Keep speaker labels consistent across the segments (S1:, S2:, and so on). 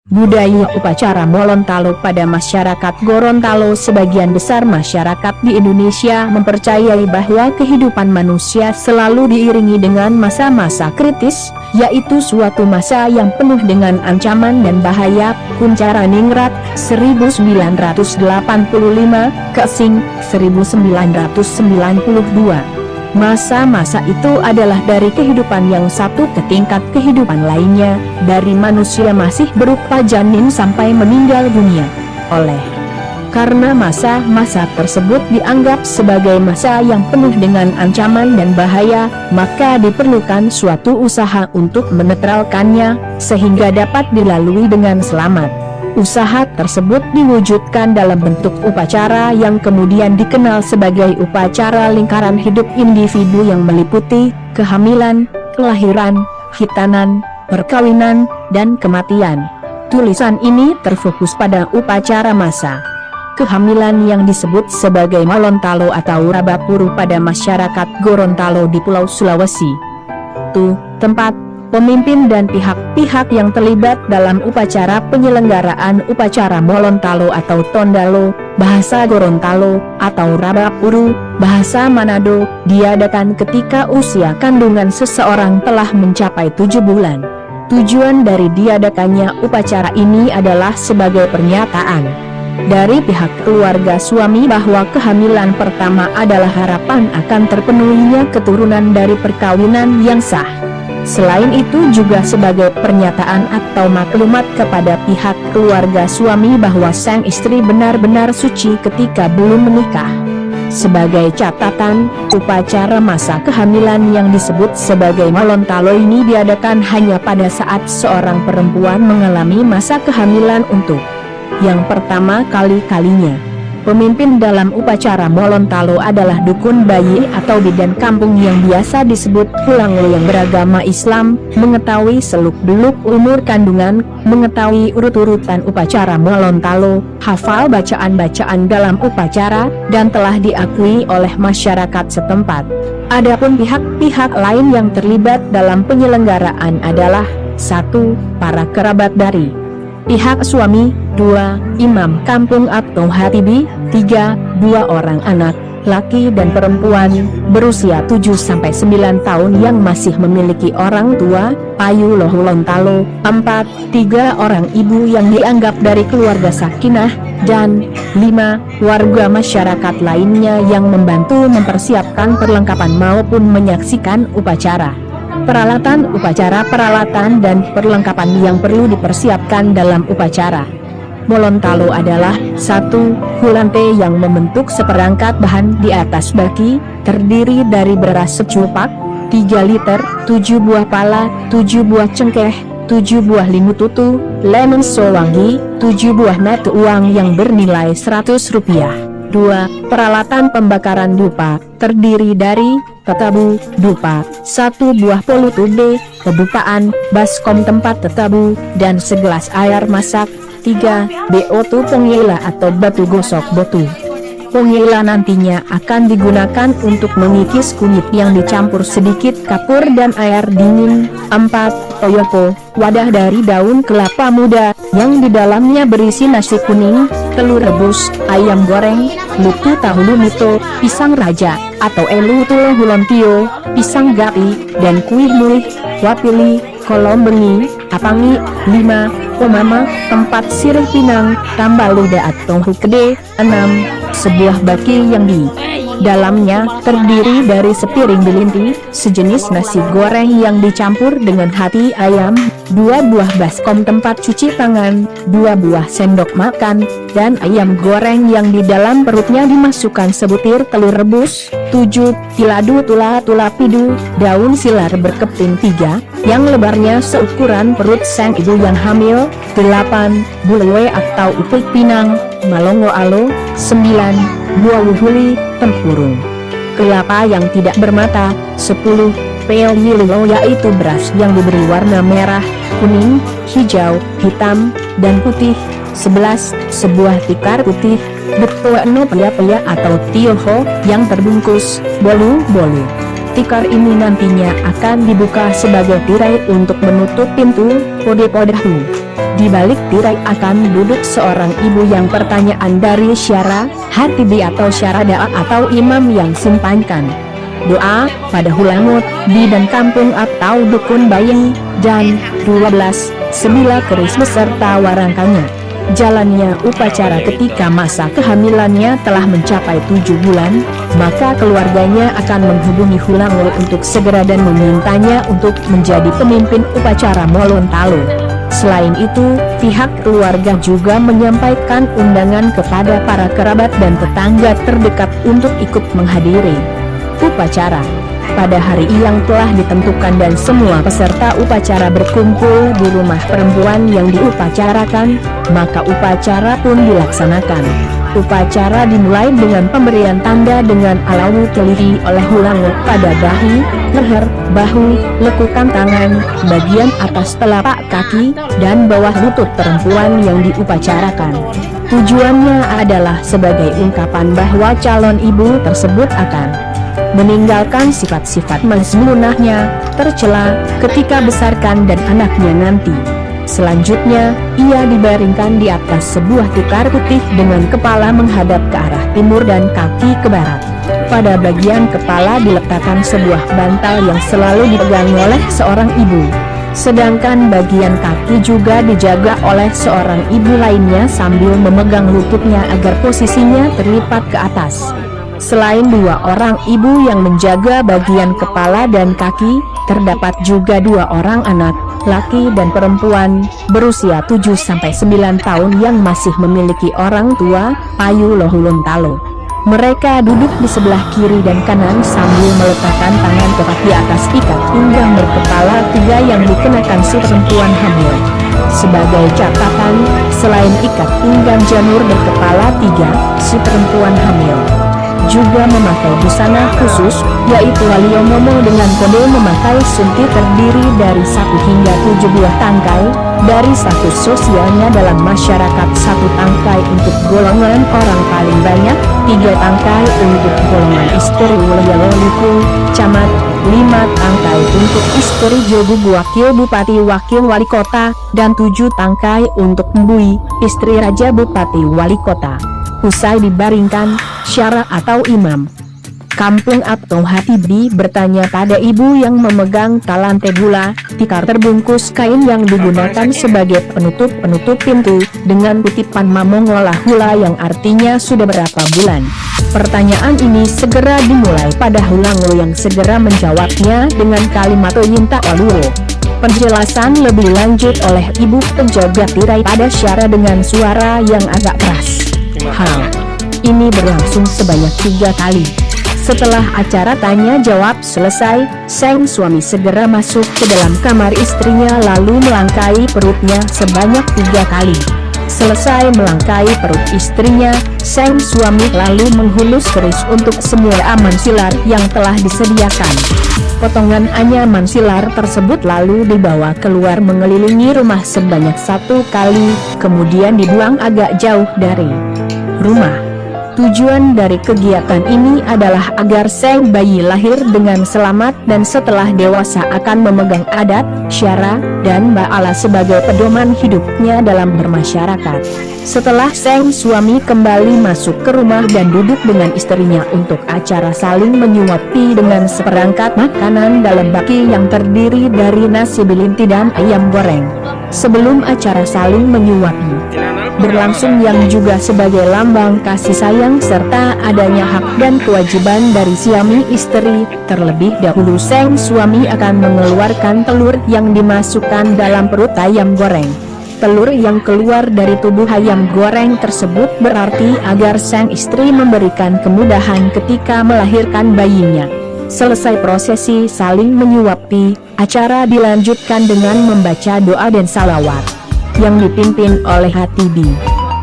S1: Budaya upacara Molontalo pada masyarakat Gorontalo. Sebagian besar masyarakat di Indonesia mempercayai bahwa kehidupan manusia selalu diiringi dengan masa-masa kritis, yaitu suatu masa yang penuh dengan ancaman dan bahaya. Kuncaraningrat 1985, Kesing 1992. Masa-masa itu adalah dari kehidupan yang satu ke tingkat kehidupan lainnya, dari manusia masih berupa janin sampai meninggal dunia. Karena masa-masa tersebut dianggap sebagai masa yang penuh dengan ancaman dan bahaya, maka diperlukan suatu usaha untuk menetralkannya, sehingga dapat dilalui dengan selamat. Usaha tersebut diwujudkan dalam bentuk upacara yang kemudian dikenal sebagai upacara lingkaran hidup individu yang meliputi kehamilan, kelahiran, khitanan, perkawinan, dan kematian. Tulisan ini terfokus pada upacara masa kehamilan yang disebut sebagai Molontalo atau Rabapuru pada masyarakat Gorontalo di Pulau Sulawesi. Tempat, pemimpin dan pihak-pihak yang terlibat dalam upacara penyelenggaraan upacara Molontalo atau Tondalo, bahasa Gorontalo, atau Rabapuru, bahasa Manado, diadakan ketika usia kandungan seseorang telah mencapai 7 bulan. Tujuan dari diadakannya upacara ini adalah sebagai pernyataan dari pihak keluarga suami bahwa kehamilan pertama adalah harapan akan terpenuhinya keturunan dari perkawinan yang sah. Selain itu juga sebagai pernyataan atau maklumat kepada pihak keluarga suami bahwa sang istri benar-benar suci ketika belum menikah. Sebagai catatan, upacara masa kehamilan yang disebut sebagai Molontalo ini diadakan hanya pada saat seorang perempuan mengalami masa kehamilan untuk yang pertama kalinya. Pemimpin dalam upacara Molontalo adalah dukun bayi atau bidan kampung yang biasa disebut Hulanglo yang beragama Islam, mengetahui seluk-beluk umur kandungan, mengetahui urut-urutan upacara Molontalo, hafal bacaan-bacaan dalam upacara, dan telah diakui oleh masyarakat setempat. Adapun pihak-pihak lain yang terlibat dalam penyelenggaraan adalah 1. Para kerabat dari pihak suami, 2. Imam kampung atau hatibi, 3. 2 orang anak, laki dan perempuan, berusia 7-9 tahun yang masih memiliki orang tua, payu Molontalo, 4. 3 orang ibu yang dianggap dari keluarga sakinah, dan 5. Warga masyarakat lainnya yang membantu mempersiapkan perlengkapan maupun menyaksikan upacara. Peralatan upacara, peralatan dan perlengkapan yang perlu dipersiapkan dalam upacara Molontalo adalah 1. Hulante yang membentuk seperangkat bahan di atas baki, terdiri dari beras secupak, 3 liter, 7 buah pala, 7 buah cengkeh, 7 buah limututu, lemon sowangi, 7 buah mata uang yang bernilai Rp100. 2. Peralatan pembakaran dupa, terdiri dari tetabu, dupa, 1 buah polutube, kedupaan, baskom tempat tetabu, dan segelas air masak. 3. BO2 pongila atau batu gosok botu. Pongila nantinya akan digunakan untuk mengikis kunyit yang dicampur sedikit kapur dan air dingin. 4. Toyoko, wadah dari daun kelapa muda, yang di dalamnya berisi nasi kuning, telur rebus, ayam goreng, lutu tahu lumito, pisang raja, atau elu tulo hulontio, pisang gapi, dan kuih muih, wapili, kolom bengi, apangi. 5. Pomama, tempat sirih pinang, tambal luda atau hukede. 6. Sebuah baki yang di dalamnya terdiri dari sepiring bilinti, sejenis nasi goreng yang dicampur dengan hati ayam, 2 buah baskom tempat cuci tangan, 2 buah sendok makan, dan ayam goreng yang di dalam perutnya dimasukkan sebutir telur rebus. 7. Tiladu tula pidu, daun silar berkeping 3, yang lebarnya seukuran perut sang ibu yang hamil. 8. Bulewe atau upik pinang, malongo alo. 9. Buah wuhuli, tempurung kelapa yang tidak bermata. 10. Peo mililo yaitu beras yang diberi warna merah, kuning, hijau, hitam, dan putih. 11. Sebuah tikar putih, betoano paya-paya atau tioho, yang terbungkus bolu-bolu. Tikar ini nantinya akan dibuka sebagai tirai untuk menutup pintu pode-podehu. Di balik tirai akan duduk seorang ibu yang pertanyaan dari syara, hatibi atau syara da'a atau imam yang simpankan doa pada Hulangot, di dan kampung atau dukun Bayeng, dan 12, 9 keris beserta warangkanya. Jalannya upacara ketika masa kehamilannya telah mencapai 7 bulan, maka keluarganya akan menghubungi Hulangot untuk segera dan memintanya untuk menjadi pemimpin upacara Molontalo. Selain itu, pihak keluarga juga menyampaikan undangan kepada para kerabat dan tetangga terdekat untuk ikut menghadiri upacara. Pada hari yang telah ditentukan dan semua peserta upacara berkumpul di rumah perempuan yang diupacarakan, maka upacara pun dilaksanakan. Upacara dimulai dengan pemberian tanda dengan alawu telihi oleh Hulangot pada dahi, leher, bahu, lekukan tangan, bagian atas telapak kaki, dan bawah lutut perempuan yang diupacarakan. Tujuannya adalah sebagai ungkapan bahwa calon ibu tersebut akan meninggalkan sifat-sifat mazmunahnya, tercela, ketika besarkan dan anaknya nanti. Selanjutnya, ia dibaringkan di atas sebuah tikar putih dengan kepala menghadap ke arah timur dan kaki ke barat. Pada bagian kepala diletakkan sebuah bantal yang selalu dipegang oleh seorang ibu. Sedangkan bagian kaki juga dijaga oleh seorang ibu lainnya sambil memegang lututnya agar posisinya terlipat ke atas. Selain 2 orang ibu yang menjaga bagian kepala dan kaki, terdapat juga 2 orang anak, laki dan perempuan, berusia 7-9 tahun yang masih memiliki orang tua, payu Lohuluntalo. Mereka duduk di sebelah kiri dan kanan sambil meletakkan tangan tepat di atas ikat pinggang berkepala 3 yang dikenakan si perempuan hamil. Sebagai catatan, selain ikat pinggang janur berkepala 3, si perempuan hamil juga memakai busana khusus, yaitu waliomomo dengan kode memakai sunti terdiri dari 1 hingga 7 buah tangkai. Dari status sosialnya dalam masyarakat, 1 tangkai untuk golongan orang paling banyak, 3 tangkai untuk golongan istri Wilayah Camat, 5 tangkai untuk istri Jogu Wakil Bupati Wakil Wali Kota, dan 7 tangkai untuk Mbui, istri Raja Bupati Wali Kota. Usai dibaringkan, syara atau imam kampung atau hatibi bertanya pada ibu yang memegang talante gula, tikar terbungkus kain yang digunakan sebagai penutup pintu, dengan kutipan mamongola hula yang artinya sudah berapa bulan. Pertanyaan ini segera dimulai pada Hulango yang segera menjawabnya dengan kalimat Yinta Waluo. Penjelasan lebih lanjut oleh ibu penjaga tirai pada syara dengan suara yang agak keras. Hal ini berlangsung sebanyak 3 kali. Setelah acara tanya jawab selesai, sang suami segera masuk ke dalam kamar istrinya lalu melangkai perutnya sebanyak 3 kali. Selesai melangkai perut istrinya, sang suami lalu menghulus keris untuk semua aman silar yang telah disediakan. Potongan anyaman silar tersebut lalu dibawa keluar mengelilingi rumah sebanyak 1 kali, kemudian dibuang agak jauh dari rumah. Tujuan dari kegiatan ini adalah agar sang bayi lahir dengan selamat dan setelah dewasa akan memegang adat, syara, dan ba'ala sebagai pedoman hidupnya dalam bermasyarakat. Setelah sang suami kembali masuk ke rumah dan duduk dengan istrinya untuk acara saling menyuapi dengan seperangkat makanan dalam baki yang terdiri dari nasi bilinti dan ayam goreng. Sebelum acara saling menyuapi berlangsung yang juga sebagai lambang kasih sayang serta adanya hak dan kewajiban dari suami istri, terlebih dahulu sang suami akan mengeluarkan telur yang dimasukkan dalam perut ayam goreng. Telur yang keluar dari tubuh ayam goreng tersebut berarti agar sang istri memberikan kemudahan ketika melahirkan bayinya. Selesai prosesi saling menyuapi, acara dilanjutkan dengan membaca doa dan salawat yang dipimpin oleh hatibi.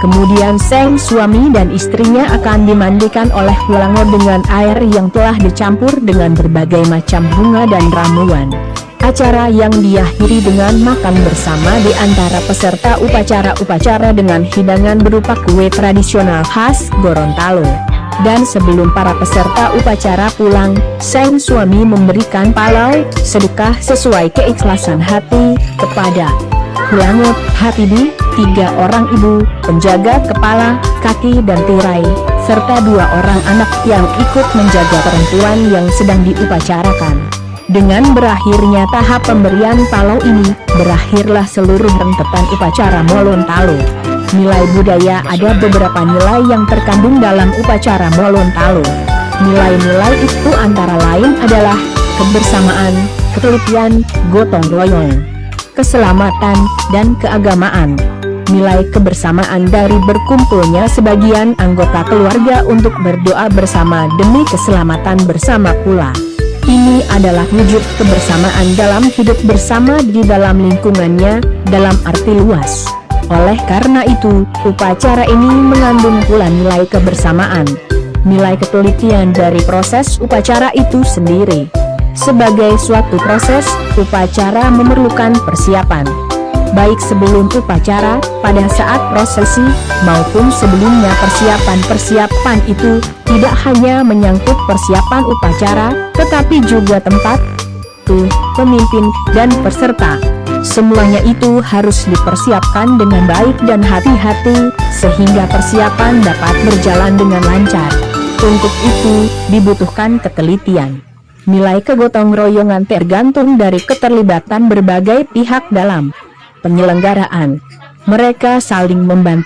S1: Kemudian sang suami dan istrinya akan dimandikan oleh Hulango dengan air yang telah dicampur dengan berbagai macam bunga dan ramuan. Acara yang diakhiri dengan makan bersama di antara peserta upacara dengan hidangan berupa kue tradisional khas Gorontalo. Dan sebelum para peserta upacara pulang, sang suami memberikan palau, sedekah sesuai keikhlasan hati, kepada Hulangut, Hatidi, 3 orang ibu, penjaga kepala, kaki dan tirai, serta 2 orang anak yang ikut menjaga perempuan yang sedang diupacarakan. Dengan berakhirnya tahap pemberian palau ini, berakhirlah seluruh rentetan upacara Molontalo. Nilai budaya. Ada beberapa nilai yang terkandung dalam upacara Molontalo. Nilai-nilai itu antara lain adalah kebersamaan, ketelitian, gotong royong, keselamatan, dan keagamaan. Nilai kebersamaan dari berkumpulnya sebagian anggota keluarga untuk berdoa bersama demi keselamatan bersama pula. Ini adalah wujud kebersamaan dalam hidup bersama di dalam lingkungannya, dalam arti luas. Oleh karena itu, upacara ini mengandung pula nilai kebersamaan, nilai ketelitian dari proses upacara itu sendiri. Sebagai suatu proses, upacara memerlukan persiapan. Baik sebelum upacara, pada saat prosesi, maupun sebelumnya. Persiapan itu tidak hanya menyangkut persiapan upacara, tetapi juga tempat, pemimpin, dan peserta. Semuanya itu harus dipersiapkan dengan baik dan hati-hati, sehingga persiapan dapat berjalan dengan lancar. Untuk itu, dibutuhkan ketelitian. Nilai kegotong royongan tergantung dari keterlibatan berbagai pihak dalam penyelenggaraan. Mereka saling membantu